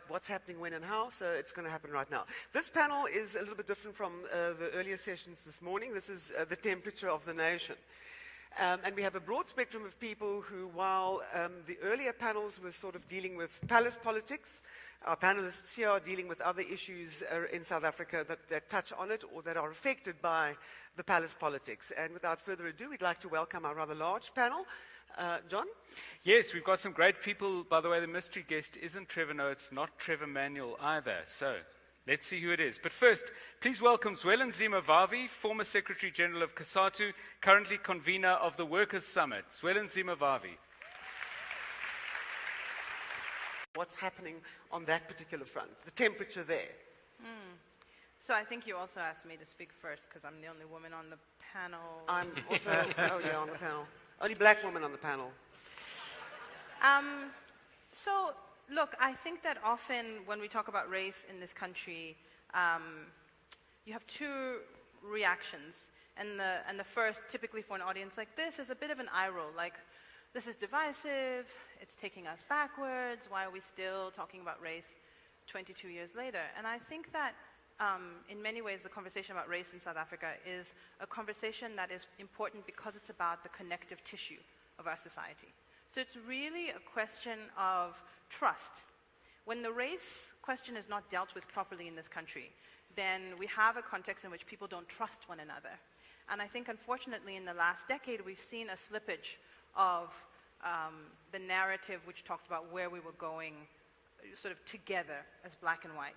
what's happening when and how, so it's going to happen right now. This panel is a little bit different from the earlier sessions this morning. This is the temperature of the nation. And we have a broad spectrum of people who, while the earlier panels were sort of dealing with palace politics, our panelists here are dealing with other issues in South Africa that touch on it or that are affected by the palace politics. And without further ado, we'd like to welcome our rather large panel. John? Yes, we've got some great people. By the way, the mystery guest isn't Trevor Noah, it's not Trevor Manuel either. So let's see who it is. But first, please welcome Zwelinzima Vavi, former Secretary General of COSATU, currently convener of the Workers' Summit. Zwelinzima Vavi. What's happening on that particular front, the temperature there? So I think you also asked me to speak first because I'm the only woman on the panel. I'm also, on the panel. Only black woman on the panel. So, look, I think that often when we talk about race in this country, you have two reactions. And the first, typically for an audience like this, is a bit of an eye roll. Like, this is divisive, it's taking us backwards, why are we still talking about race 22 years later? And I think that in many ways the conversation about race in South Africa is a conversation that is important because it's about the connective tissue of our society. So it's really a question of trust. When the race question is not dealt with properly in this country, then we have a context in which people don't trust one another. And I think unfortunately in the last decade we've seen a slippage of the narrative which talked about where we were going sort of together as black and white.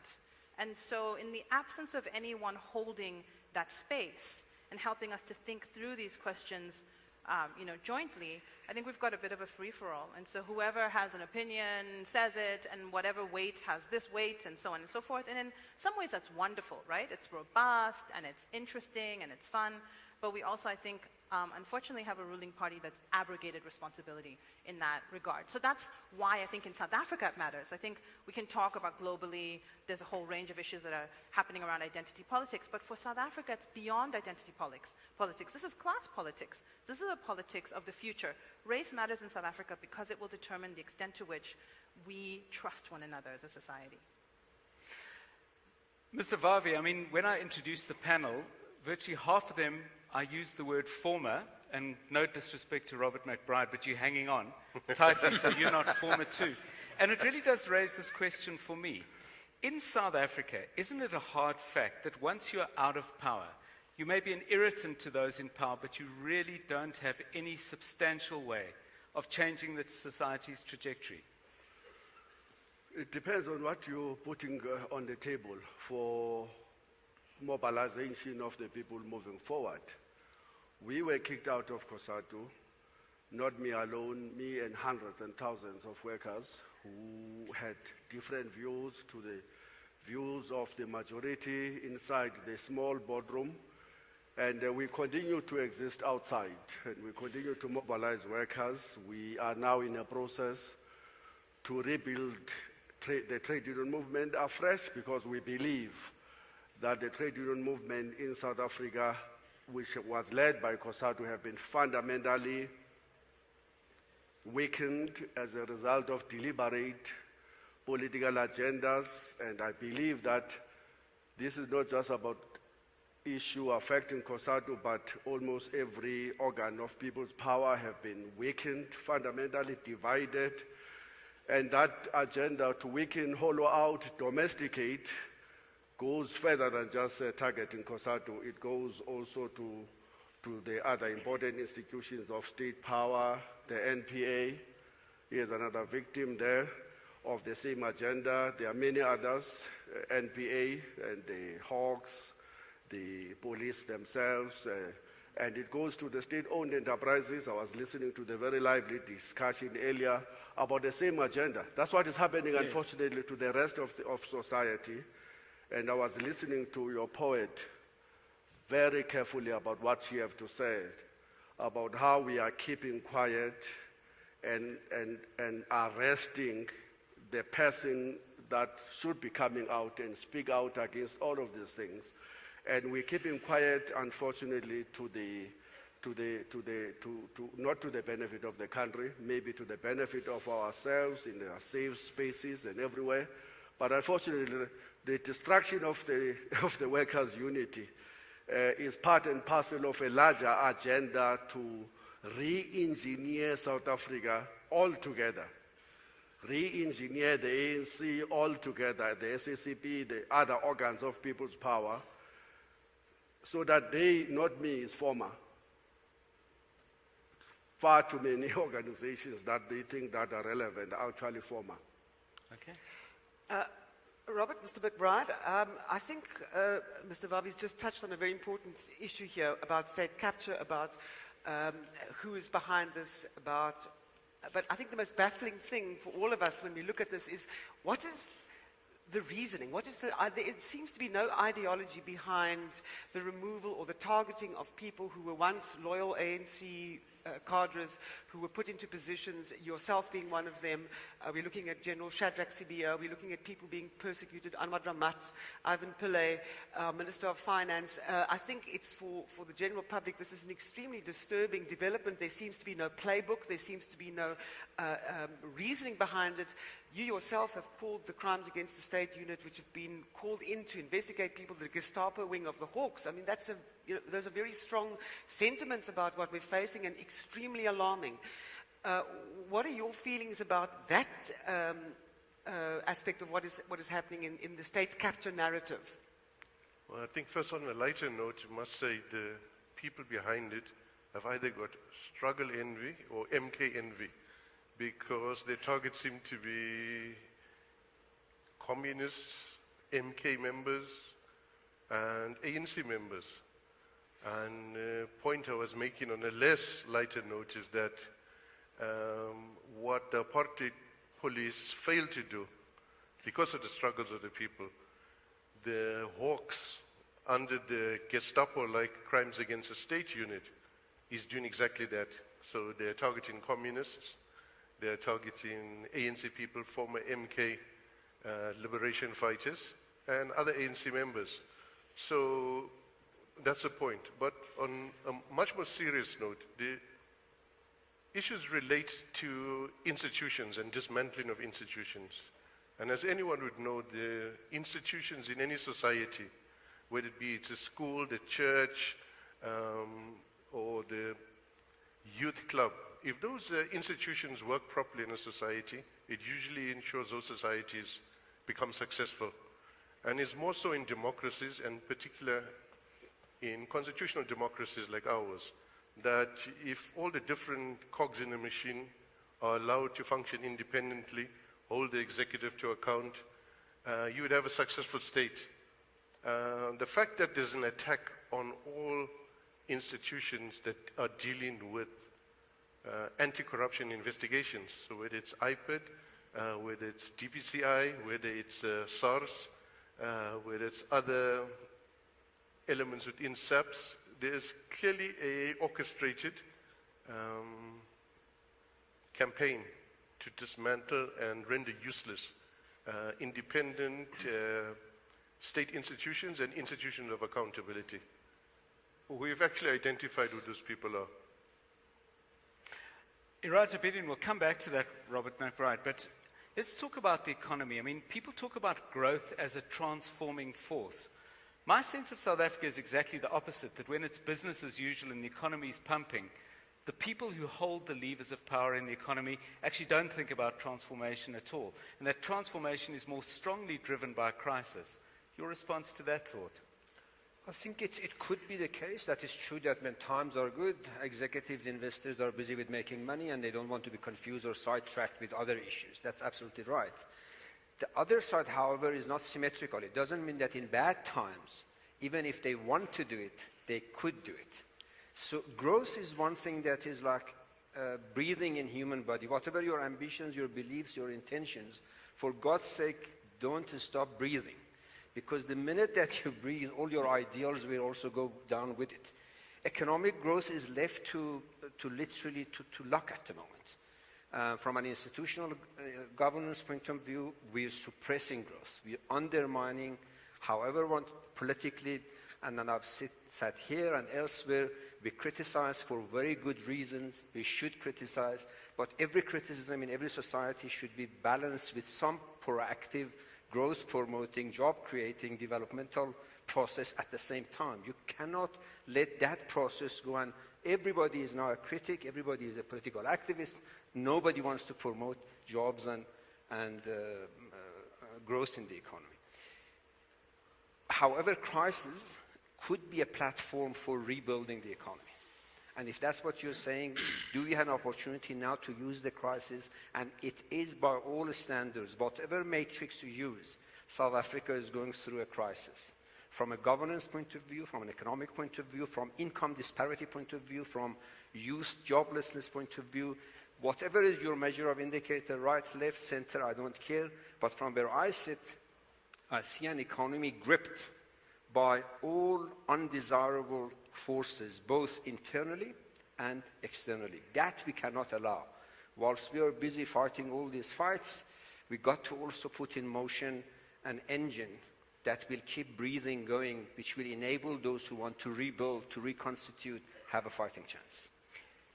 And so in the absence of anyone holding that space and helping us to think through these questions jointly, I think we've got a bit of a free-for-all. And so whoever has an opinion says it, and whatever weight has this weight, and so on and so forth. And in some ways that's wonderful, right? It's robust, and it's interesting, and it's fun. But we also, I think, unfortunately have a ruling party that's abrogated responsibility in that regard. So that's why I think in South Africa it matters. I think we can talk about globally, there's a whole range of issues that are happening around identity politics, but for South Africa it's beyond identity politics. This is class politics. This is a politics of the future. Race matters in South Africa because it will determine the extent to which we trust one another as a society. Mr. Vavi, I mean, when I introduced the panel, virtually half of them I used the word former, and no disrespect to Robert McBride, but you're hanging on tightly, so you're not former too. And it really does raise this question for me. In South Africa, isn't it a hard fact that once you're out of power, you may be an irritant to those in power, but you really don't have any substantial way of changing the society's trajectory? It depends on what you're putting on the table for mobilization of the people moving forward. We were kicked out of COSATU, not me alone, me and hundreds and thousands of workers who had different views to the views of the majority inside the small boardroom. And we continue to exist outside, and we continue to mobilize workers. We are now in a process to rebuild the trade union movement afresh, because we believe that the trade union movement in South Africa, which was led by COSATU, have been fundamentally weakened as a result of deliberate political agendas. And I believe that this is not just about issue affecting COSATU, but almost every organ of people's power have been weakened, fundamentally divided. And that agenda to weaken, hollow out, domesticate goes further than just targeting COSATU. It goes also to the other important institutions of state power. The NPA is another victim there of the same agenda. There are many others, NPA and the Hawks, the police themselves, and it goes to the state-owned enterprises. I was listening to the very lively discussion earlier about the same agenda. That's what is happening, yes, unfortunately, to the rest of society. And I was listening to your poet very carefully about what she have to say, about how we are keeping quiet and arresting the person that should be coming out and speak out against all of these things. And we keep him quiet, unfortunately, not to the benefit of the country, maybe to the benefit of ourselves in our safe spaces and everywhere, But unfortunately, the destruction of the workers' unity is part and parcel of a larger agenda to re-engineer South Africa altogether. Re-engineer the ANC altogether, the SACP, the other organs of people's power, so that they, not me, is former. Far too many organizations that they think that are relevant are actually former. Okay. Robert, Mr. McBride, I think Mr. Vavi's just touched on a very important issue here about state capture, about who is behind this, but I think the most baffling thing for all of us when we look at this is, what is the reasoning? It seems to be no ideology behind the removal or the targeting of people who were once loyal ANC cadres who were put into positions, yourself being one of them. We're looking at General Shadrach Sibiya. We're looking at people being persecuted, Anwar Ramat, Ivan Pillay, Minister of Finance. I think it's for the general public, this is an extremely disturbing development. There seems to be no playbook. There seems to be no reasoning behind it. You yourself have called the Crimes Against the State unit, which have been called in to investigate people, the Gestapo wing of the Hawks. I mean, those are very strong sentiments about what we're facing and extremely alarming. What are your feelings about that aspect of what is happening in the state capture narrative? Well, I think first on a lighter note, you must say the people behind it have either got struggle envy or MK envy, because their targets seem to be communists, MK members, and ANC members. And the point I was making on a less lighter note is that what the apartheid police failed to do, because of the struggles of the people, the Hawks under the Gestapo-like Crimes Against the State unit is doing exactly that. So they're targeting communists, they're targeting ANC people, former MK liberation fighters, and other ANC members. So that's the point. But on a much more serious note, the issues relate to institutions and dismantling of institutions. And as anyone would know, the institutions in any society, whether it be it's a school, the church, or the youth club, if those institutions work properly in a society, it usually ensures those societies become successful. And it's more so in democracies, and particular in constitutional democracies like ours, that if all the different cogs in the machine are allowed to function independently, hold the executive to account, you would have a successful state. The fact that there's an attack on all institutions that are dealing with anti-corruption investigations, so whether it's IPID, whether it's DPCI, whether it's SARS, whether it's other elements within SAPS, there's clearly a orchestrated campaign to dismantle and render useless independent state institutions and institutions of accountability. We've actually identified who those people are. Iraja Bedian, we'll come back to that, Robert McBride, but let's talk about the economy. I mean, people talk about growth as a transforming force. My sense of South Africa is exactly the opposite, that when it's business as usual and the economy is pumping, the people who hold the levers of power in the economy actually don't think about transformation at all. And that transformation is more strongly driven by crisis. Your response to that thought? I think it could be the case. That is true that when times are good, executives, investors are busy with making money and they don't want to be confused or sidetracked with other issues. That's absolutely right. The other side, however, is not symmetrical. It doesn't mean that in bad times, even if they want to do it, they could do it. So growth is one thing that is like breathing in human body. Whatever your ambitions, your beliefs, your intentions, for God's sake, don't stop breathing. Because the minute that you breathe, all your ideals will also go down with it. Economic growth is left to literally to luck at the moment. From an institutional governance point of view, we're suppressing growth. We're undermining, however politically, and then I've sat here and elsewhere, we criticize for very good reasons. We should criticize, but every criticism in every society should be balanced with some proactive growth-promoting, job-creating, developmental process at the same time. You cannot let that process go on. Everybody is now a critic. Everybody is a political activist. Nobody wants to promote jobs and growth in the economy. However, crisis could be a platform for rebuilding the economy. And if that's what you're saying, do we have an opportunity now to use the crisis? And it is by all standards, whatever matrix you use, South Africa is going through a crisis. From a governance point of view, from an economic point of view, from income disparity point of view, from youth joblessness point of view, whatever is your measure of indicator, right, left, center, I don't care. But from where I sit, I see an economy gripped by all undesirable forces, both internally and externally. That we cannot allow. Whilst we are busy fighting all these fights, we got to also put in motion an engine that will keep breathing going, which will enable those who want to rebuild, to reconstitute, have a fighting chance.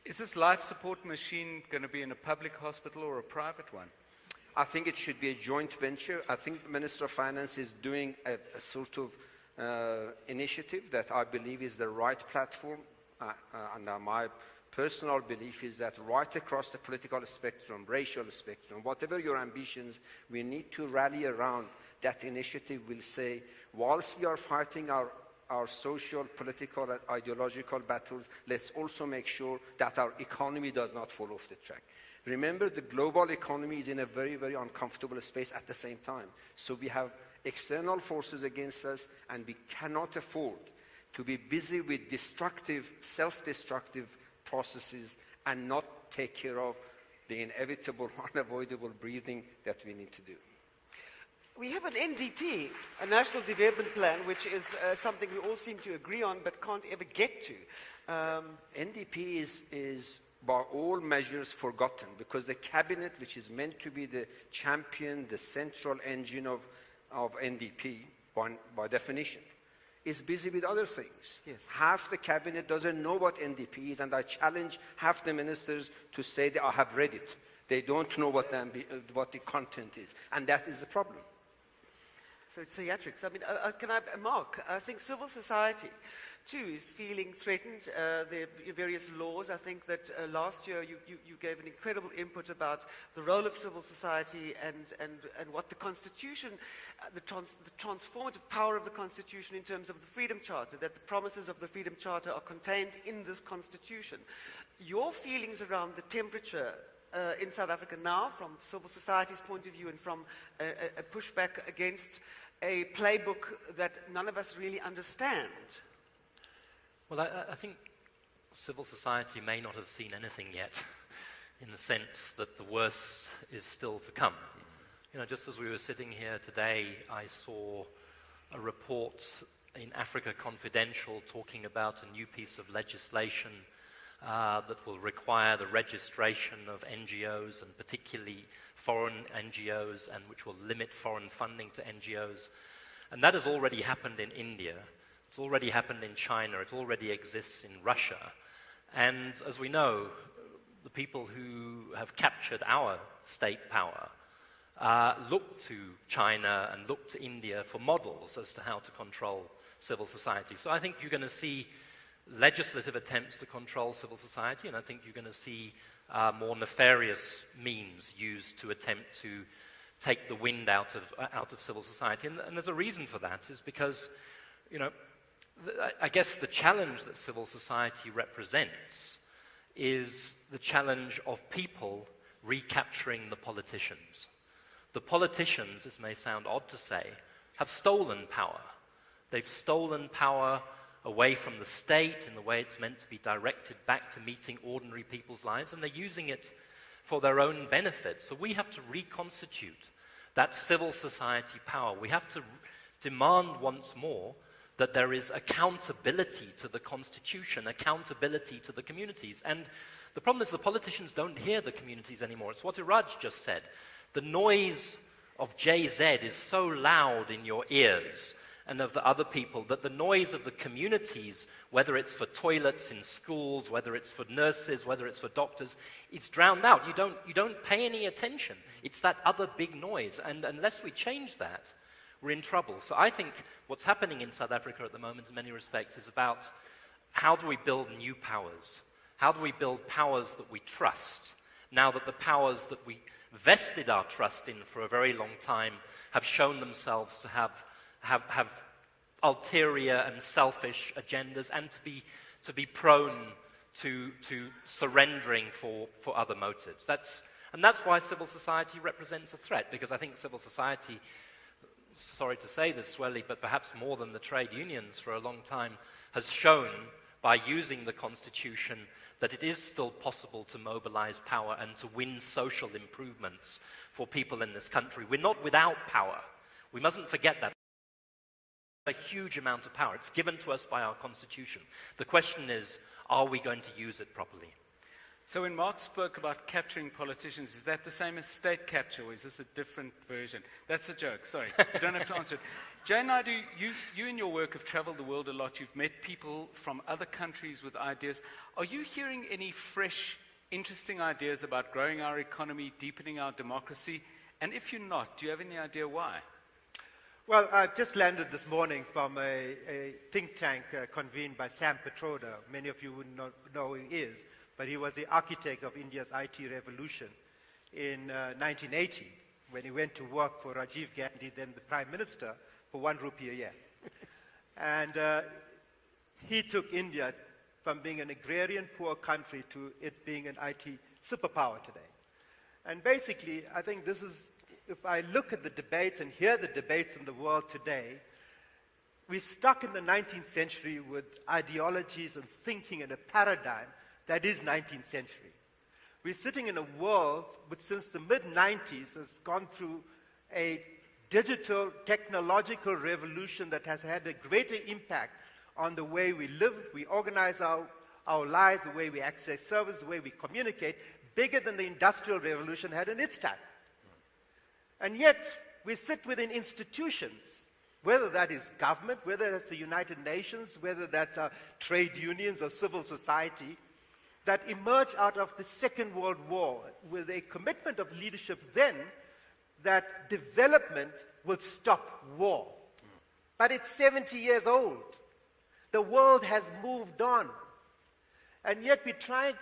Is this life support machine going to be in a public hospital or a private one? I think it should be a joint venture. I think the Minister of Finance is doing a sort of initiative that I believe is the right platform. And my personal belief is that right across the political spectrum, racial spectrum, whatever your ambitions, we need to rally around that initiative. Will say, whilst we are fighting our social, political, and ideological battles, let's also make sure that our economy does not fall off the track. Remember, the global economy is in a very, very uncomfortable space at the same time. So we have external forces against us, and we cannot afford to be busy with destructive, self-destructive processes and not take care of the inevitable, unavoidable breathing that we need to do. We have an NDP, a National Development Plan, which is something we all seem to agree on but can't ever get to. NDP is by all measures forgotten, because the cabinet, which is meant to be the champion, the central engine of NDP, by definition, is busy with other things. Yes. Half the cabinet doesn't know what NDP is, and I challenge half the ministers to say that I have read it. They don't know what the content is, and that is the problem. So it's theatrics. I mean, Mark, I think civil society, too, is feeling threatened. There are various laws. I think that last year you gave an incredible input about the role of civil society and what the Constitution, the transformative power of the Constitution in terms of the Freedom Charter, that the promises of the Freedom Charter are contained in this Constitution. Your feelings around the temperature in South Africa now, from civil society's point of view and from a pushback against a playbook that none of us really understand? Well, I think civil society may not have seen anything yet, in the sense that the worst is still to come. You know, just as we were sitting here today, I saw a report in Africa Confidential talking about a new piece of legislation that will require the registration of NGOs, and particularly foreign NGOs, and which will limit foreign funding to NGOs. And that has already happened in India. It's already happened in China. It already exists in Russia. And as we know, the people who have captured our state power look to China and look to India for models as to how to control civil society. So I think you're going to see legislative attempts to control civil society, and I think you're going to see more nefarious means used to attempt to take the wind out of civil society. And there's a reason for that, is because, you know, I guess the challenge that civil society represents is the challenge of people recapturing the politicians. The politicians, this may sound odd to say, have stolen power. They've stolen power away from the state in the way it's meant to be directed back to meeting ordinary people's lives, and they're using it for their own benefit. So we have to reconstitute that civil society power. We have to demand once more that there is accountability to the Constitution, accountability to the communities. And the problem is the politicians don't hear the communities anymore. It's what Iraj just said. The noise of JZ is so loud in your ears, and of the other people, that the noise of the communities, whether it's for toilets in schools, whether it's for nurses, whether it's for doctors, it's drowned out. You don't pay any attention. It's that other big noise. And unless we change that, we're in trouble. So I think what's happening in South Africa at the moment in many respects is about how do we build new powers? How do we build powers that we trust, now that the powers that we vested our trust in for a very long time have shown themselves to have ulterior and selfish agendas, and to be prone to surrendering for other motives. That's why civil society represents a threat, because I think civil society, sorry to say this, Sweli, but perhaps more than the trade unions for a long time, has shown by using the Constitution that it is still possible to mobilize power and to win social improvements for people in this country. We're not without power. We mustn't forget that. A huge amount of power. It's given to us by our Constitution. The question is, are we going to use it properly? So when Mark spoke about capturing politicians, is that the same as state capture, or is this a different version? That's a joke, sorry. You don't have to answer it. Jane Naidoo, you in your work have traveled the world a lot. You've met people from other countries with ideas. Are you hearing any fresh, interesting ideas about growing our economy, deepening our democracy? And if you're not, do you have any idea why? Well, I've just landed this morning from a think tank convened by Sam Pitroda. Many of you wouldn't know who he is, but he was the architect of India's IT revolution in 1980, when he went to work for Rajiv Gandhi, then the Prime Minister, for 1 rupee a year. And he took India from being an agrarian poor country to it being an IT superpower today. And basically, I think this is, if I look at the debates and hear the debates in the world today, we're stuck in the 19th century with ideologies and thinking and a paradigm that is 19th century. We're sitting in a world which since the mid-90s has gone through a digital technological revolution that has had a greater impact on the way we live, we organize our lives, the way we access service, the way we communicate, bigger than the Industrial Revolution had in its time. And yet, we sit within institutions, whether that is government, whether that's the United Nations, whether that's trade unions or civil society, that emerged out of the Second World War with a commitment of leadership then that development will stop war. But it's 70 years old. The world has moved on. And yet we try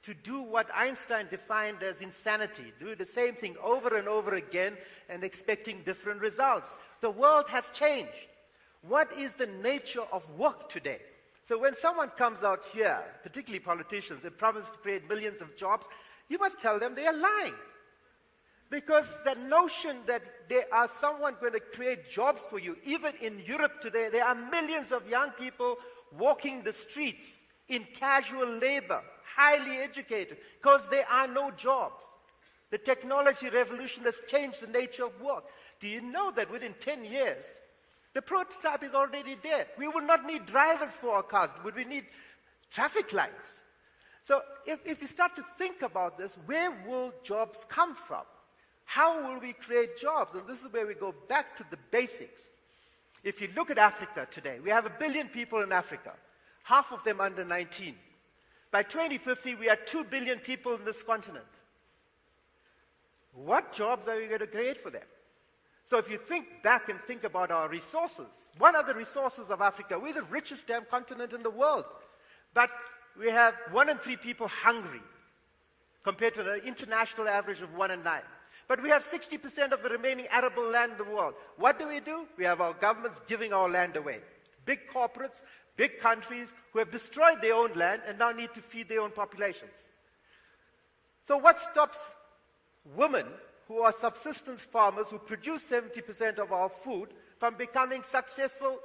to do what Einstein defined as insanity, do the same thing over and over again and expecting different results. The world has changed. What is the nature of work today? So when someone comes out here, particularly politicians, and promise to create millions of jobs, you must tell them they are lying. Because the notion that there are someone going to create jobs for you, even in Europe today, there are millions of young people walking the streets in casual labor, highly educated, because there are no jobs. The technology revolution has changed the nature of work. Do you know that within 10 years, the prototype is already there? We will not need drivers for our cars. Would we need traffic lights? So if you start to think about this, where will jobs come from? How will we create jobs? And this is where we go back to the basics. If you look at Africa today, we have 1 billion people in Africa, half of them under 19. By 2050, we are 2 billion people in this continent. What jobs are we going to create for them? So if you think back and think about our resources, what are the resources of Africa? We're the richest damn continent in the world. But we have 1 in 3 people hungry, compared to the international average of 1 in 9. But we have 60% of the remaining arable land in the world. What do? We have our governments giving our land away. Big corporates, big countries who have destroyed their own land and now need to feed their own populations. So what stops women who are subsistence farmers who produce 70% of our food from becoming successful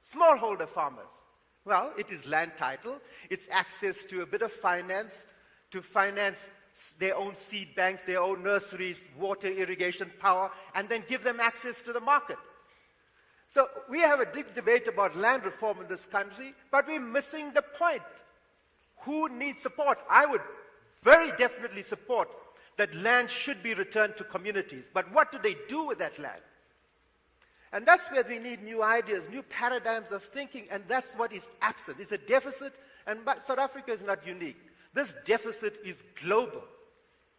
smallholder farmers? Well, it is land title, it's access to a bit of finance to finance their own seed banks, their own nurseries, water, irrigation, power, and then give them access to the market. So we have a big debate about land reform in this country, but we're missing the point. Who needs support? I would very definitely support that land should be returned to communities. But what do they do with that land? And that's where we need new ideas, new paradigms of thinking, and that's what is absent. It's a deficit, and South Africa is not unique. This deficit is global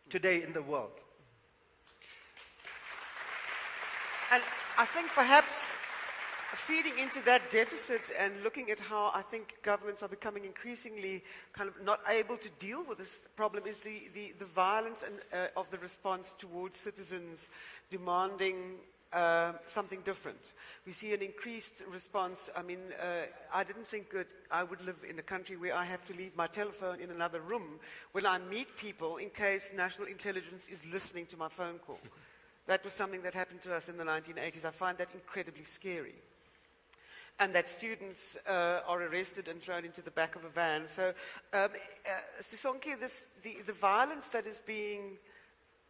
today in the world. And I think perhaps feeding into that deficit and looking at how I think governments are becoming increasingly kind of not able to deal with this problem is the violence and, of the response towards citizens demanding something different. We see an increased response. I mean, I didn't think that I would live in a country where I have to leave my telephone in another room when I meet people in case national intelligence is listening to my phone call. That was something that happened to us in the 1980s. I find that incredibly scary. And that students are arrested and thrown into the back of a van. So, Sisonke, the violence that is being,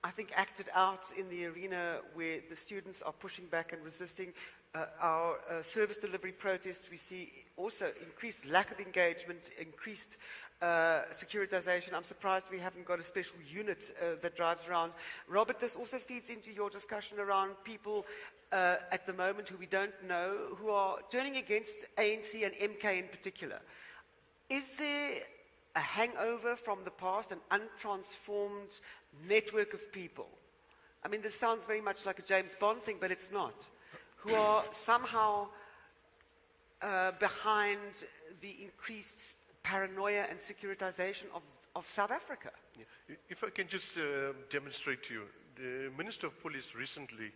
I think, acted out in the arena where the students are pushing back and resisting our service delivery protests, we see also increased lack of engagement, increased securitization. I'm surprised we haven't got a special unit that drives around. Robert, this also feeds into your discussion around people at the moment who we don't know, who are turning against ANC and MK in particular. Is there a hangover from the past, an untransformed network of people? I mean, this sounds very much like a James Bond thing, but it's not. Who are somehow behind the increased paranoia and securitization of South Africa. Yeah. If I can just demonstrate to you, the Minister of Police recently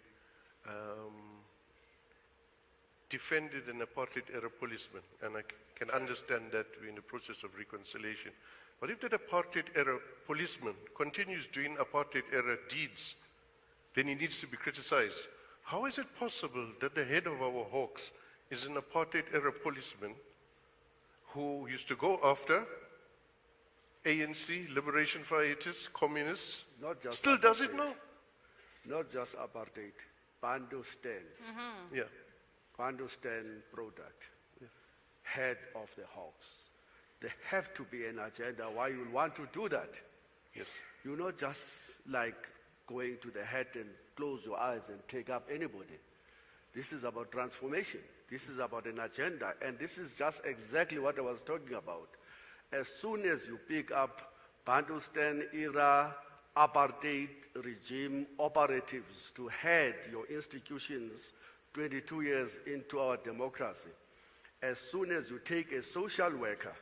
defended an apartheid-era policeman, and I can understand that we're in the process of reconciliation. But if that apartheid-era policeman continues doing apartheid-era deeds, then he needs to be criticized. How is it possible that the head of our Hawks is an apartheid-era policeman who used to go after ANC, liberation fighters, communists, Not just still does it apartheid. now? Not just apartheid, Bandostan, Yeah. Bandostan product, head of the Hawks. There have to be an agenda why you want to do that. Yes. You're not just like going to the head and close your eyes and take up anybody. This is about transformation. This is about an agenda. And this is just exactly what I was talking about. As soon as you pick up Bandostan era apartheid regime operatives to head your institutions 22 years into our democracy, as soon as you take a social worker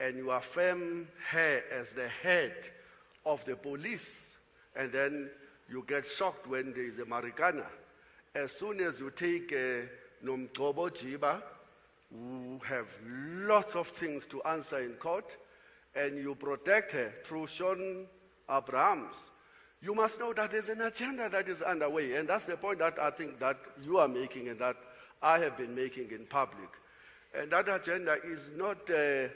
and you affirm her as the head of the police, and then you get shocked when there is a Marikana. As soon as you take Nomgcobo Jiba, who have lots of things to answer in court, and you protect her through Sean Abrahams, you must know that there's an agenda that is underway. And that's the point that I think that you are making and that I have been making in public. And that agenda is not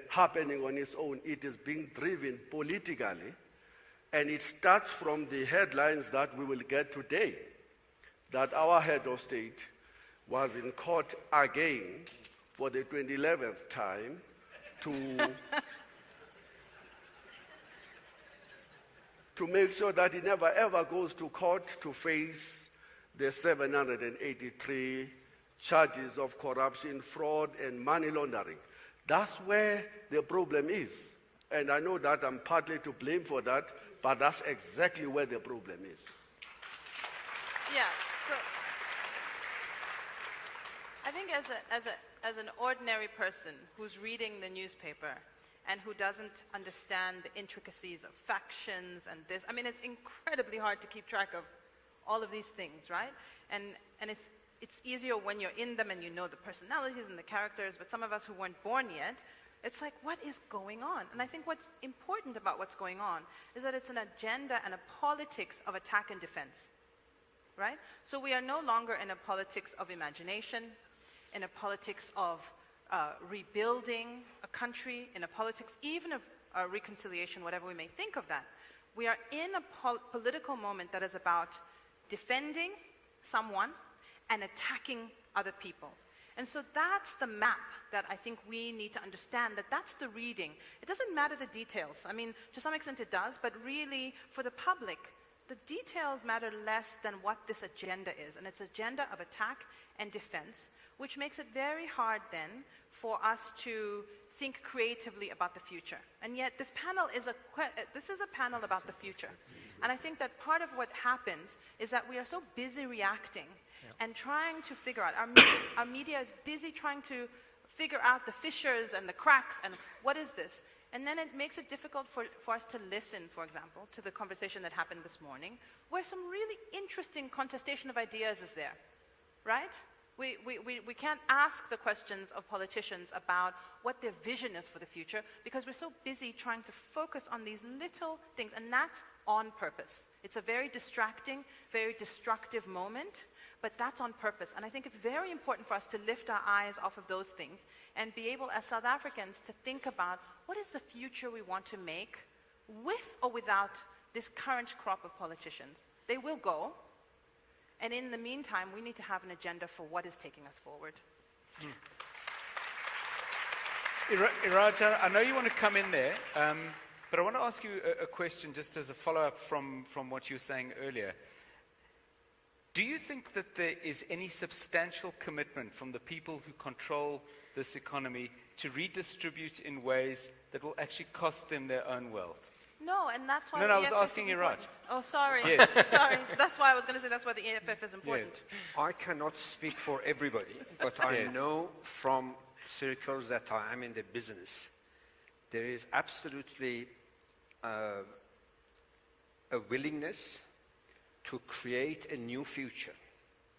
happening on its own. It is being driven politically. And it starts from the headlines that we will get today, that our head of state was in court again for the 2011th time to make sure that he never ever goes to court to face the 783 charges of corruption, fraud, and money laundering. That's where the problem is. And I know that I'm partly to blame for that, but that's exactly where the problem is. Yeah. So I think as an ordinary person who's reading the newspaper and who doesn't understand the intricacies of factions and this, I mean, it's incredibly hard to keep track of all of these things, right? And it's easier when you're in them and you know the personalities and the characters, but some of us who weren't born yet, it's like, what is going on? And I think what's important about what's going on is that it's an agenda and a politics of attack and defense, right? So we are no longer in a politics of imagination, in a politics of rebuilding a country, in a politics even of reconciliation, whatever we may think of that. We are in a political moment that is about defending someone and attacking other people. And so that's the map that I think we need to understand, that that's the reading. It doesn't matter the details. I mean, to some extent it does, but really for the public, the details matter less than what this agenda is, and it's an agenda of attack and defense, which makes it very hard then for us to think creatively about the future. And yet this panel is this is a panel about the future. And I think that part of what happens is that we are so busy reacting and trying to figure out, our media is busy trying to figure out the fissures and the cracks and what is this? And then it makes it difficult for us to listen, for example, to the conversation that happened this morning, where some really interesting contestation of ideas is there, right? We can't ask the questions of politicians about what their vision is for the future because we're so busy trying to focus on these little things, and that's on purpose. It's a very distracting, very destructive moment, but that's on purpose. And I think it's very important for us to lift our eyes off of those things and be able, as South Africans, to think about what is the future we want to make with or without this current crop of politicians. They will go. And in the meantime, we need to have an agenda for what is taking us forward. Iraja, I know you want to come in there, but I want to ask you a question just as a follow-up from what you were saying earlier. Do you think that there is any substantial commitment from the people who control this economy to redistribute in ways that will actually cost them their own wealth? No, and that's why No, the I was EFF asking is Iraj. important. Oh, sorry. Yes. Sorry. That's why I was going to say that's why the EFF is important. Yes. I cannot speak for everybody, but I know from circles that I am in the business, there is absolutely a willingness to create a new future.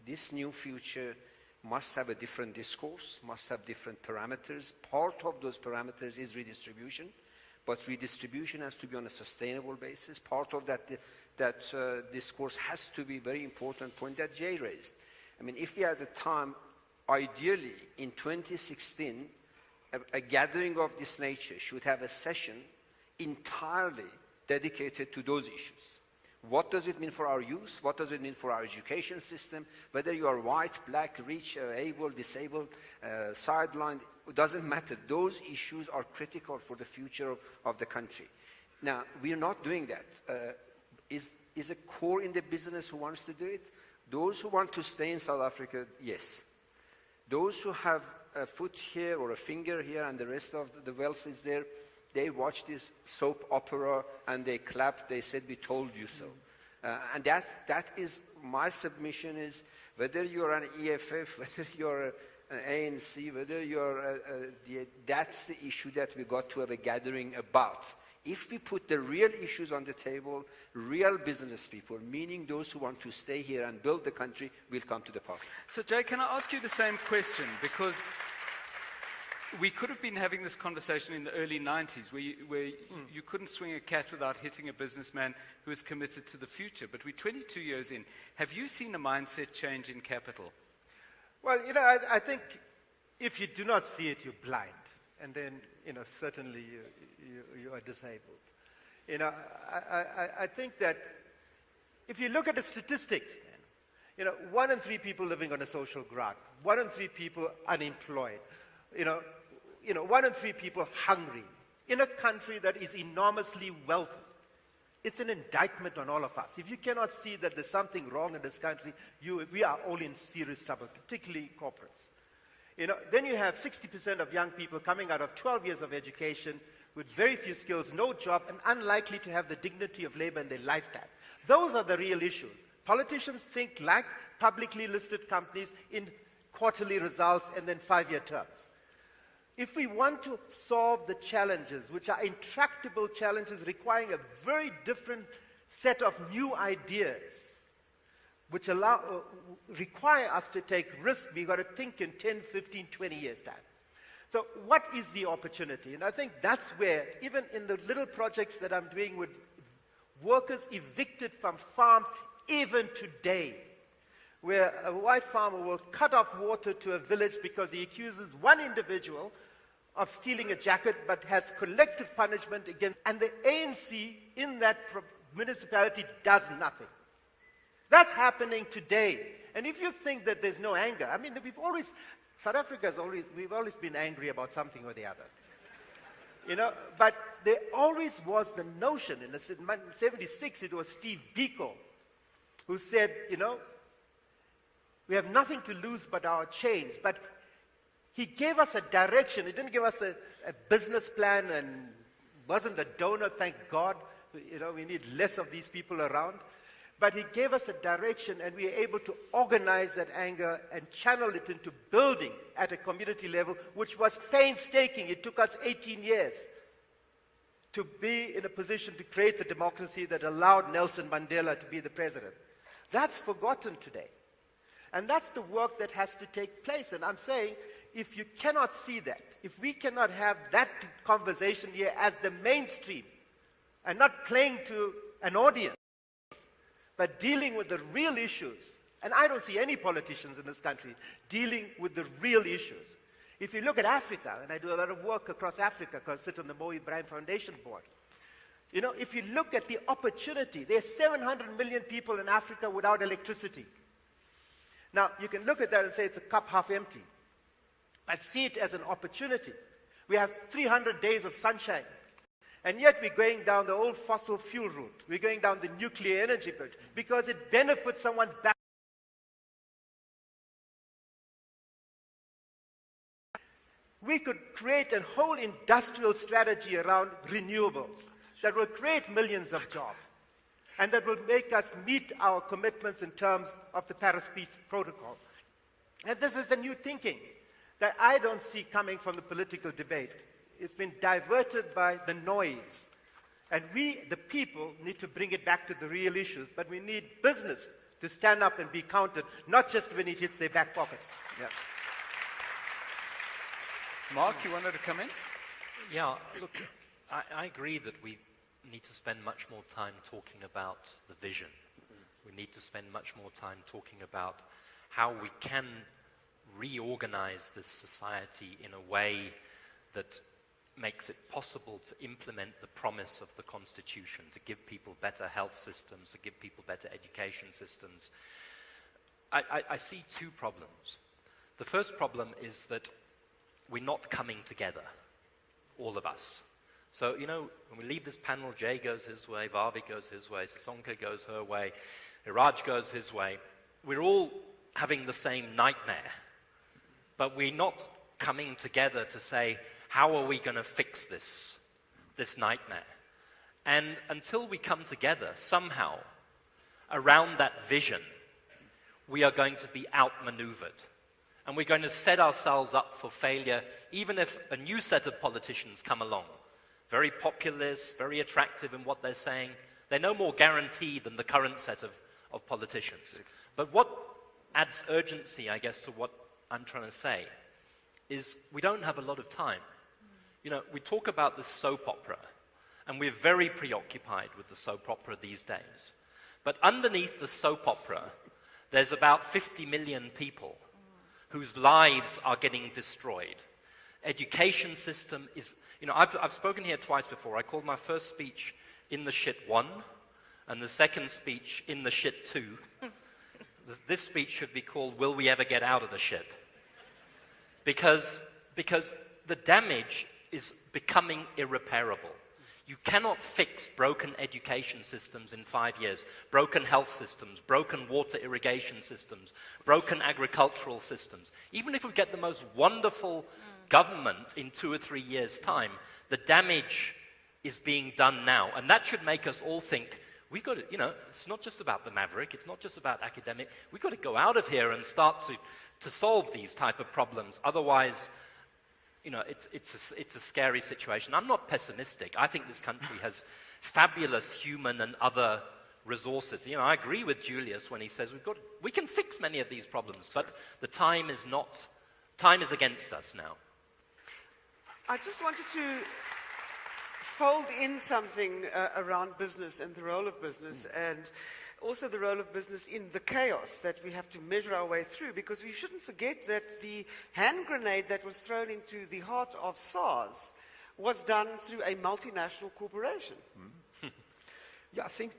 This new future must have a different discourse, must have different parameters. Part of those parameters is redistribution, but redistribution has to be on a sustainable basis. Part of that discourse has to be a very important point that Jay raised. I mean, if we had the time, ideally, in 2016, a gathering of this nature should have a session entirely dedicated to those issues. What does it mean for our youth? What does it mean for our education system? Whether you are white, black, rich, able, disabled, sidelined, it doesn't matter. Those issues are critical for the future of the country. Now, we are not doing that. Is a core in the business who wants to do it? Those who want to stay in South Africa, yes. Those who have a foot here or a finger here and the rest of the wealth is there, they watch this soap opera and they clap, they said, we told you so. And that is, my submission is, whether you're an EFF, whether you're an ANC, whether you're, that's the issue that we got to have a gathering about. If we put the real issues on the table, real business people, meaning those who want to stay here and build the country, will come to the party. So, Jay, can I ask you the same question? Because we could have been having this conversation in the early 90s where you couldn't swing a cat without hitting a businessman who is committed to the future. But we're 22 years in. Have you seen a mindset change in capital? Well, I think if you do not see it, you're blind. And then, certainly you are disabled. I think that if you look at the statistics, 1 in 3 people living on a social grant, 1 in 3 people unemployed, 1 in 3 people hungry, in a country that is enormously wealthy. It's an indictment on all of us. If you cannot see that there's something wrong in this country, we are all in serious trouble, particularly corporates. Then you have 60% of young people coming out of 12 years of education with very few skills, no job, and unlikely to have the dignity of labor in their lifetime. Those are the real issues. Politicians think like publicly listed companies in quarterly results and then 5-year terms. If we want to solve the challenges, which are intractable challenges requiring a very different set of new ideas, which require us to take risks, we've got to think in 10, 15, 20 years' time. So what is the opportunity? And I think that's where, even in the little projects that I'm doing with workers evicted from farms, even today, where a white farmer will cut off water to a village because he accuses one individual of stealing a jacket but has collective punishment against, and the ANC in that municipality does nothing. That's happening today. And if you think that there's no anger, South Africa we've always been angry about something or the other. You know, but there always was the notion, in 1976, it was Steve Biko who said, you know, we have nothing to lose but our change. But he gave us a direction. He didn't give us a business plan and wasn't a donor, thank God. You know, we need less of these people around. But he gave us a direction, and we were able to organize that anger and channel it into building at a community level, which was painstaking. It took us 18 years to be in a position to create the democracy that allowed Nelson Mandela to be the president. That's forgotten today. And that's the work that has to take place. And I'm saying, if you cannot see that, if we cannot have that conversation here as the mainstream, and not playing to an audience, but dealing with the real issues, and I don't see any politicians in this country dealing with the real issues. If you look at Africa, and I do a lot of work across Africa because I sit on the Mo Ibrahim Foundation board, you know, if you look at the opportunity, there's 700 million people in Africa without electricity. Now, you can look at that and say it's a cup half empty. But see it as an opportunity. We have 300 days of sunshine. And yet we're going down the old fossil fuel route. We're going down the nuclear energy route because it benefits someone's back. We could create a whole industrial strategy around renewables that will create millions of jobs and that will make us meet our commitments in terms of the Paris Peace Protocol. And this is the new thinking that I don't see coming from the political debate. It's been diverted by the noise. And we, the people, need to bring it back to the real issues. But we need business to stand up and be counted, not just when it hits their back pockets. Yeah. Mark, you wanted to come in? Yeah, look, I agree that we need to spend much more time talking about the vision. We need to spend much more time talking about how we can reorganize this society in a way that makes it possible to implement the promise of the Constitution, to give people better health systems, to give people better education systems. I see two problems. The first problem is that we're not coming together, all of us. So, you know, when we leave this panel, Jay goes his way, Vavi goes his way, Sisonke goes her way, Iraj goes his way. We're all having the same nightmare, but we're not coming together to say, how are we going to fix this nightmare? And until we come together somehow around that vision, we are going to be outmaneuvered. And we're going to set ourselves up for failure, even if a new set of politicians come along. Very populist, very attractive in what they're saying. They're no more guaranteed than the current set of politicians. But what adds urgency, I guess, to what I'm trying to say, is we don't have a lot of time. You know, we talk about this soap opera, and we're very preoccupied with the soap opera these days. But underneath the soap opera, there's about 50 million people whose lives are getting destroyed. Education system is, you know, I've spoken here twice before. I called my first speech In the Shit 1, and the second speech In the Shit 2. This speech should be called Will We Ever Get Out of the Shit? Because the damage is becoming irreparable. You cannot fix broken education systems in 5 years, broken health systems, broken water irrigation systems, broken agricultural systems. Even if we get the most wonderful government in 2 or 3 years' time, the damage is being done now. And that should make us all think, we've got to, you know, it's not just about the maverick, it's not just about academic, we've got to go out of here and start to solve these type of problems. Otherwise, you know, it's a scary situation. I'm not pessimistic. I think this country has fabulous human and other resources. You know, I agree with Julius when he says we can fix many of these problems, but the time is against us now. I just wanted to fold in something around business and the role of business and also the role of business in the chaos that we have to measure our way through, because we shouldn't forget that the hand grenade that was thrown into the heart of SARS was done through a multinational corporation. Yeah, I think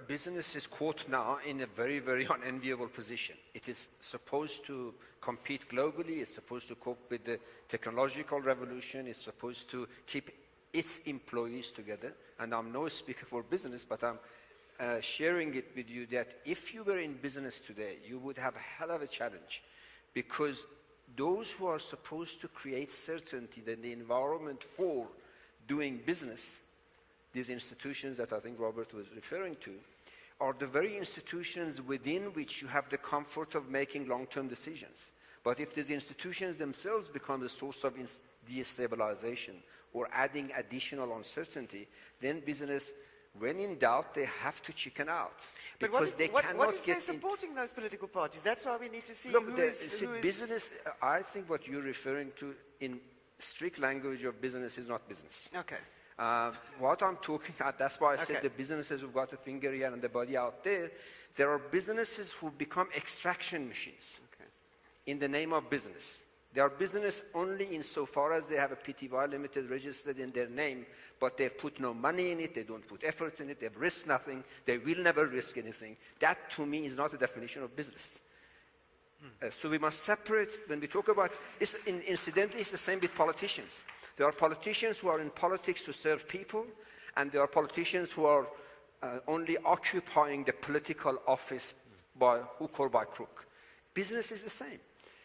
business is caught now in a very, very unenviable position. It is supposed to compete globally. It's supposed to cope with the technological revolution. It's supposed to keep its employees together, and I'm no speaker for business, but I'm sharing it with you that if you were in business today, you would have a hell of a challenge, because those who are supposed to create certainty in the environment for doing business, these institutions that I think Robert was referring to, are the very institutions within which you have the comfort of making long-term decisions. But if these institutions themselves become the source of destabilization or adding additional uncertainty, then business, when in doubt, they have to chicken out. But Because they what cannot if they're get in. supporting those political parties? That's why we need to see Look, who the, is... see, who is- business, I think what you're referring to in strict language of business is not business. Okay. What I'm talking about, that's why I said Okay. the businesses who've got a finger here and the body out there, there are businesses who become extraction machines Okay. in the name of business. They are business only insofar as they have a PTY Limited registered in their name, but they've put no money in it, they don't put effort in it, they've risked nothing, they will never risk anything. That, to me, is not a definition of business. So we must separate, when we talk about, incidentally, it's the same with politicians. There are politicians who are in politics to serve people, and there are politicians who are only occupying the political office by hook or by crook. Business is the same.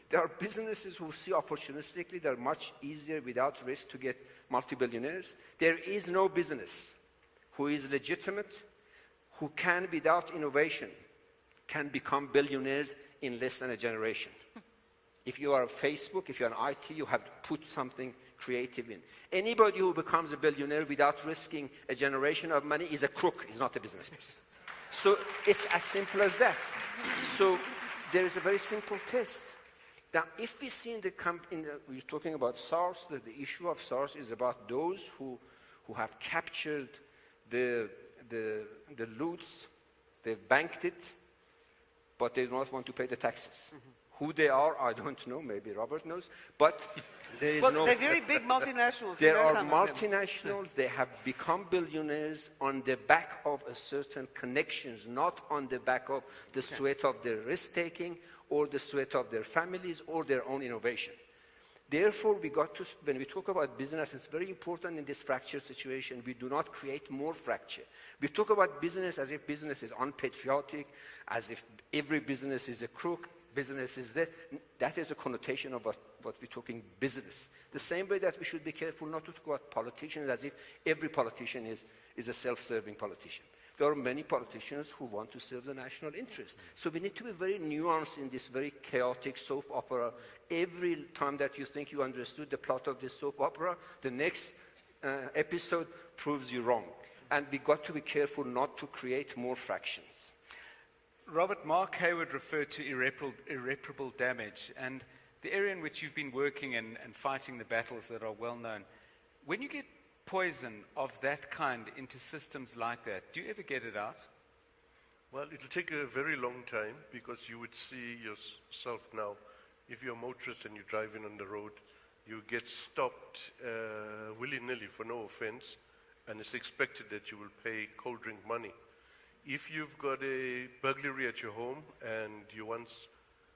There are businesses who see opportunistically, they're much easier without risk to get multi-billionaires. There is no business who is legitimate, who can, without innovation, can become billionaires in less than a generation. If you are Facebook, if you're an IT, you have to put something creative in. Anybody who becomes a billionaire without risking a generation of money is a crook, is not a business person. So it's as simple as that. So there is a very simple test. Now, if we see we're talking about SARS, the issue of SARS is about those who have captured the loots, they've banked it, but they do not want to pay the taxes. Who they are, I don't know, maybe Robert knows, but there is Well, no... they're very big multinationals. you There know are some of them. multinationals, they have become billionaires on the back of a certain connections, not on the back of the sweat of their risk-taking or the sweat of their families or their own innovation. Therefore, when we talk about business, it's very important in this fracture situation, we do not create more fracture. We talk about business as if business is unpatriotic, as if every business is a crook, business is that. That is a connotation of what we're talking business. The same way that we should be careful not to talk about politicians as if every politician is a self-serving politician. There are many politicians who want to serve the national interest. So we need to be very nuanced in this very chaotic soap opera. Every time that you think you understood the plot of this soap opera, the next episode proves you wrong. And we got to be careful not to create more fractions. Robert, Mark Hayward referred to irreparable damage, and the area in which you've been working and fighting the battles that are well known. When you get poison of that kind into systems like that, do you ever get it out? Well, it'll take a very long time, because you would see yourself now, if you're a motorist and you're driving on the road, you get stopped willy-nilly for no offense, and it's expected that you will pay cold drink money. If you've got a burglary at your home and you want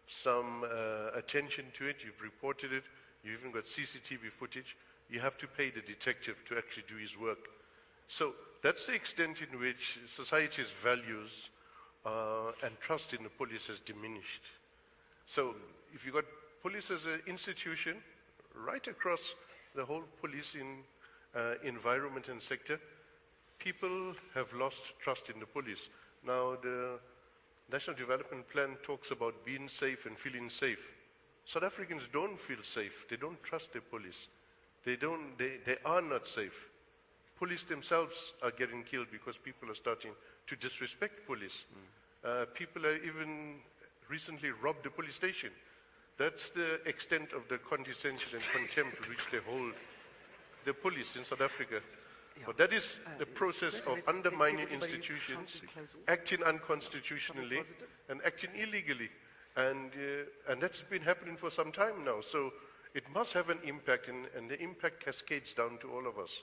some attention to it, you've reported it, you've even got CCTV footage, you have to pay the detective to actually do his work. So that's the extent in which society's values and trust in the police has diminished. So if you've got police as an institution right across the whole policing environment and sector, people have lost trust in the police. Now, the National Development Plan talks about being safe and feeling safe. South Africans don't feel safe. They don't trust their police. They are not safe. Police themselves are getting killed because people are starting to disrespect police. People are even recently robbed the police station. That's the extent of the condescension and contempt with which they hold the police in South Africa. But that is the process of undermining institutions, acting unconstitutionally, and acting illegally. And that's been happening for some time now. So it must have an impact, and the impact cascades down to all of us.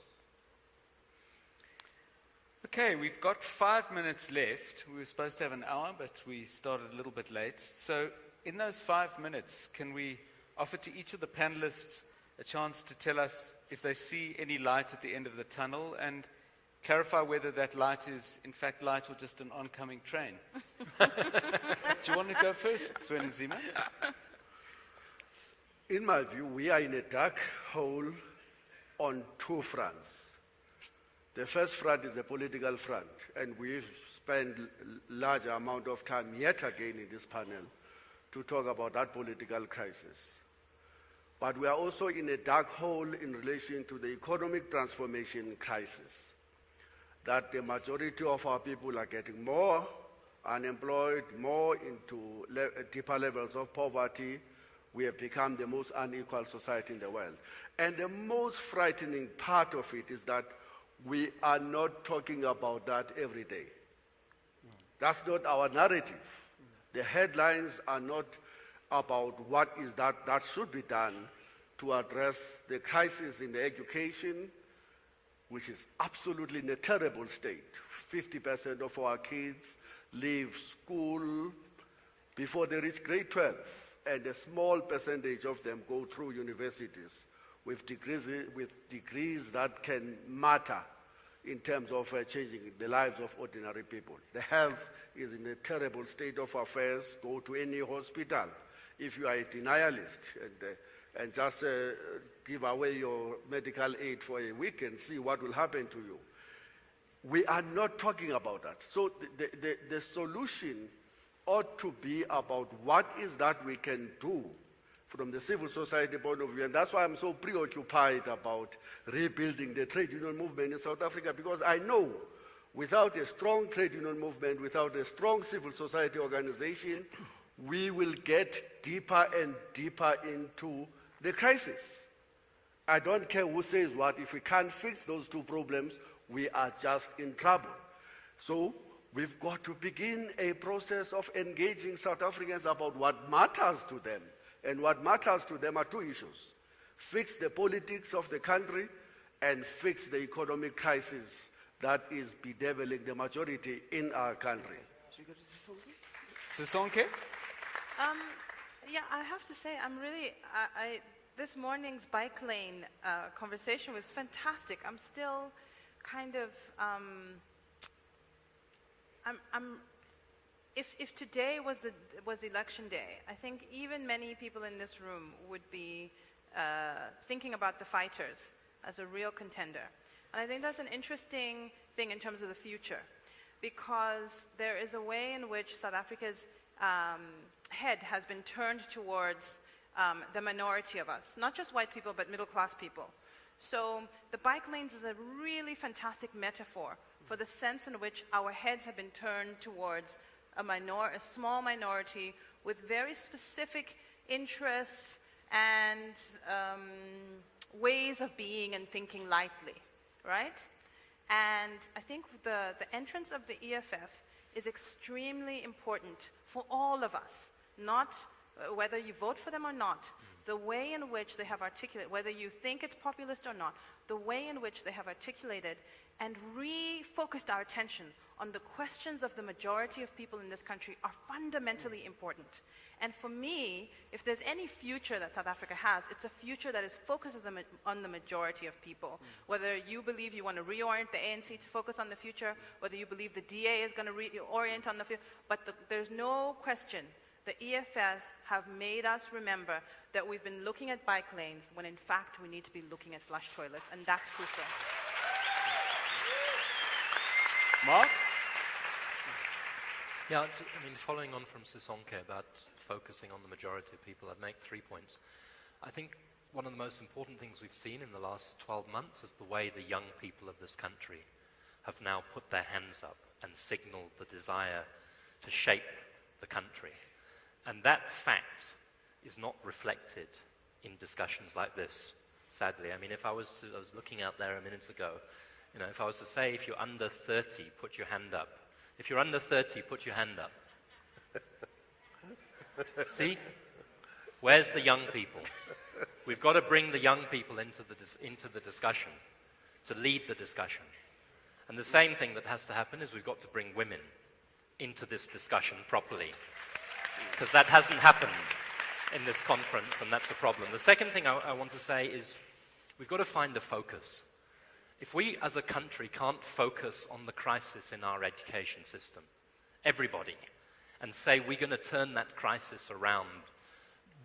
Okay, we've got 5 minutes left. We were supposed to have an hour, but we started a little bit late. So in those 5 minutes, can we offer to each of the panelists a chance to tell us if they see any light at the end of the tunnel and clarify whether that light is, in fact, light or just an oncoming train. Do you want to go first, Swen Nzima? In my view, we are in a dark hole on two fronts. The first front is the political front, and we've spent large amount of time yet again in this panel to talk about that political crisis. But we are also in a dark hole in relation to the economic transformation crisis, that the majority of our people are getting more unemployed, more into deeper levels of poverty. We have become the most unequal society in the world. And the most frightening part of it is that we are not talking about that every day. That's not our narrative. The headlines are not about what is that should be done to address the crisis in the education, which is absolutely in a terrible state. 50% of our kids leave school before they reach grade 12, and a small percentage of them go through universities with degrees that can matter in terms of changing the lives of ordinary people. The health is in a terrible state of affairs. Go to any hospital. If you are a denialist and just give away your medical aid for a week and see what will happen to you. We are not talking about that. So the solution ought to be about what is that we can do from the civil society point of view. And that's why I'm so preoccupied about rebuilding the trade union movement in South Africa, because I know without a strong trade union movement, without a strong civil society organization, we will get deeper and deeper into the crisis. I don't care who says what. If we can't fix those two problems, we are just in trouble. So we've got to begin a process of engaging South Africans about what matters to them. And what matters to them are two issues. Fix the politics of the country and fix the economic crisis that is bedeviling the majority in our country. Sisonke? Yeah, I have to say, I'm really, this morning's bike lane conversation was fantastic. I'm still kind of, if today was election day, I think even many people in this room would be thinking about the fighters as a real contender. And I think that's an interesting thing in terms of the future, because there is a way in which South Africa's head has been turned towards the minority of us, not just white people, but middle-class people. So the bike lanes is a really fantastic metaphor for the sense in which our heads have been turned towards a small minority with very specific interests and ways of being and thinking lightly, right? And I think the entrance of the EFF is extremely important for all of us, not whether you vote for them or not. The way in which they have articulated, whether you think it's populist or not, the way in which they have articulated and refocused our attention on the questions of the majority of people in this country are fundamentally important. And for me, if there's any future that South Africa has, it's a future that is focused on the majority of people. Whether you believe you want to reorient the ANC to focus on the future, whether you believe the DA is going to reorient on the future, but there's no question the EFS have made us remember that we've been looking at bike lanes when in fact we need to be looking at flush toilets, and that's crucial. Mark? Yeah, I mean, following on from Sisonke about focusing on the majority of people, I'd make 3 points. I think one of the most important things we've seen in the last 12 months is the way the young people of this country have now put their hands up and signaled the desire to shape the country. And that fact is not reflected in discussions like this, sadly. I mean, I was looking out there a minute ago, if I was to say, if you're under 30, put your hand up. If you're under 30, put your hand up. See? Where's the young people? We've got to bring the young people into the discussion, to lead the discussion. And the same thing that has to happen is we've got to bring women into this discussion properly, because that hasn't happened in this conference, and that's a problem. The second thing I want to say is we've got to find a focus. If we as a country can't focus on the crisis in our education system, everybody, and say we're going to turn that crisis around,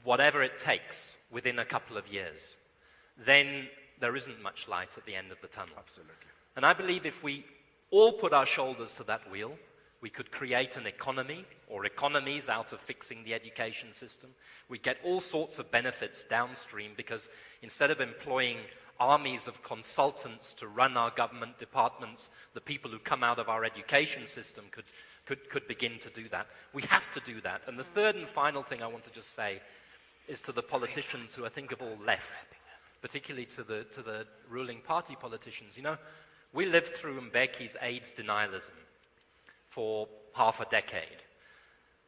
whatever it takes, within a couple of years, then there isn't much light at the end of the tunnel. Absolutely. And I believe if we all put our shoulders to that wheel, we could create an economy or economies out of fixing the education system. We get all sorts of benefits downstream because instead of employing armies of consultants to run our government departments, the people who come out of our education system could begin to do that. We have to do that. And the third and final thing I want to just say is to the politicians who I think have all left, particularly to the ruling party politicians. You know, we lived through Mbeki's AIDS denialism for half a decade.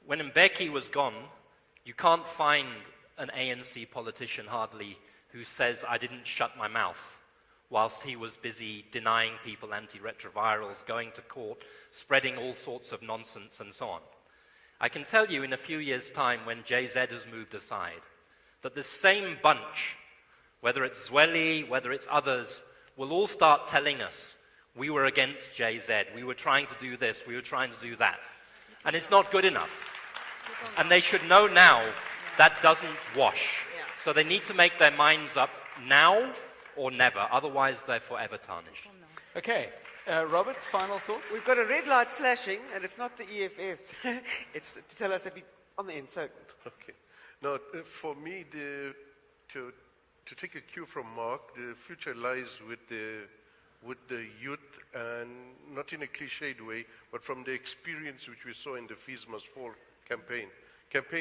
When Mbeki was gone, you can't find an ANC politician hardly who says, I didn't shut my mouth, whilst he was busy denying people antiretrovirals, going to court, spreading all sorts of nonsense and so on. I can tell you in a few years' time, when JZ has moved aside, that the same bunch, whether it's Zweli, whether it's others, will all start telling us, we were against JZ, we were trying to do this, we were trying to do that. And it's not good enough. And they should know now that doesn't wash. So they need to make their minds up now or never, otherwise they're forever tarnished. Okay, Robert, final thoughts? We've got a red light flashing, and it's not the EFF. It's to tell us that we're on the end. So, Okay. Now, for me, to take a cue from Mark, the future lies with the youth, and not in a cliched way, but from the experience which we saw in the Fees Must Fall campaign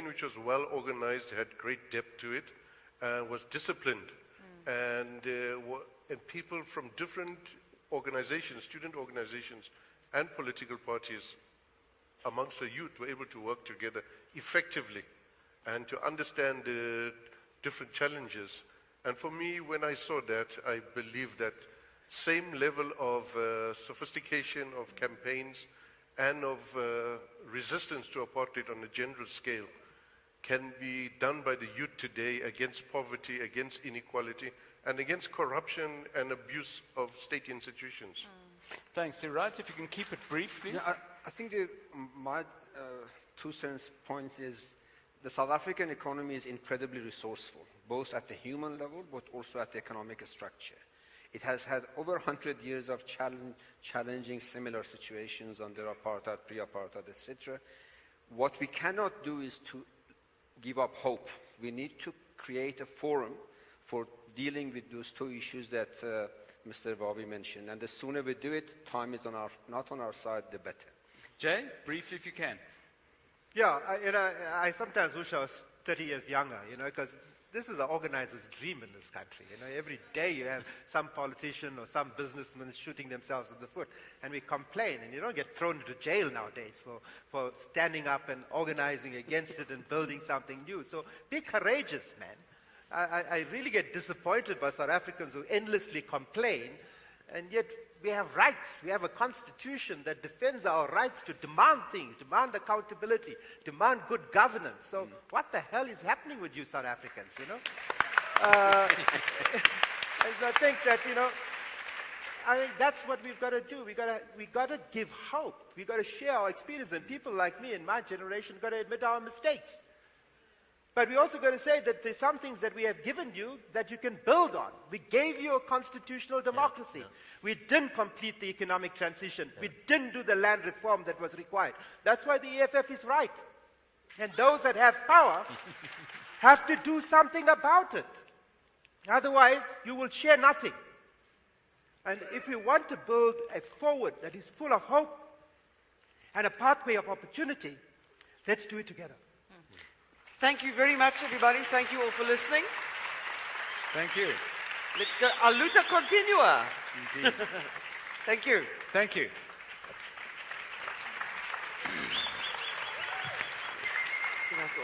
which was well organized, had great depth to it, was disciplined, and people from different organizations, student organizations, and political parties amongst the youth were able to work together effectively and to understand the different challenges. And for me, when I saw that, I believe that same level of sophistication of campaigns and of resistance to apartheid on a general scale can be done by the youth today against poverty, against inequality, and against corruption and abuse of state institutions. Thanks, Siraj. If you can keep it brief, please. Yeah, I think my 2 cents point is the South African economy is incredibly resourceful, both at the human level, but also at the economic structure. It has had over 100 years of challenging similar situations under apartheid, pre-apartheid, etc. What we cannot do is to give up hope. We need to create a forum for dealing with those 2 issues that Mr. Vavi mentioned. And the sooner we do it, time is not on our side, the better. Jay, briefly if you can. Yeah, I sometimes wish I was 30 years younger, because this is the organizer's dream in this country. Every day you have some politician or some businessman shooting themselves in the foot, and we complain, and you don't get thrown into jail nowadays for standing up and organizing against it and building something new. So be courageous, man. I really get disappointed by South Africans who endlessly complain, and yet we have rights. We have a constitution that defends our rights to demand things, demand accountability, demand good governance. So what the hell is happening with you South Africans, And I think that, I think that's what we've got to do. We've got to give hope. We've got to share our experience. And people like me in my generation got to admit our mistakes. But we also got to say that there's some things that we have given you that you can build on. We gave you a constitutional democracy. We didn't complete the economic transition. We didn't do the land reform that was required. That's why the EFF is right. And those that have power have to do something about it. Otherwise, you will share nothing. And if we want to build a forward that is full of hope and a pathway of opportunity, let's do it together. thank you very much, everybody. Thank you all for listening. Thank you. Let's go. A luta continua. Indeed. Thank you. Thank you. You guys go.